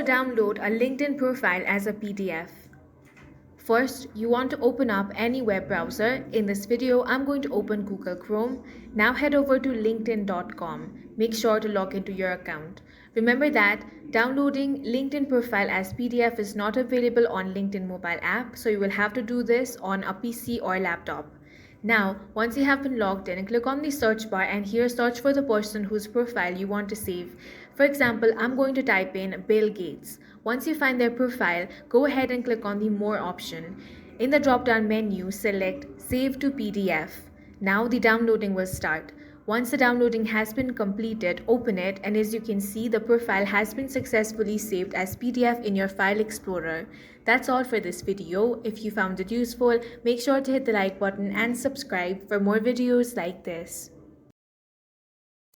download a LinkedIn profile as a PDF? First, you want to open up any web browser. In this video, I'm going to open Google Chrome. Now head over to linkedin.com. Make sure to log into your account. Remember that downloading LinkedIn profile as PDF is not available on LinkedIn mobile app, so you will have to do this on a PC or laptop. Now, once you have been logged in, click on the search bar and here search for the person whose profile you want to save. For example, I'm going to type in Bill Gates. Once you find their profile, go ahead and click on the More option. In the drop-down menu, select Save to PDF. Now the downloading will start. Once the downloading has been completed, open it, and as you can see, the profile has been successfully saved as PDF in your File Explorer. That's all for this video. If you found it useful, make sure to hit the like button and subscribe for more videos like this.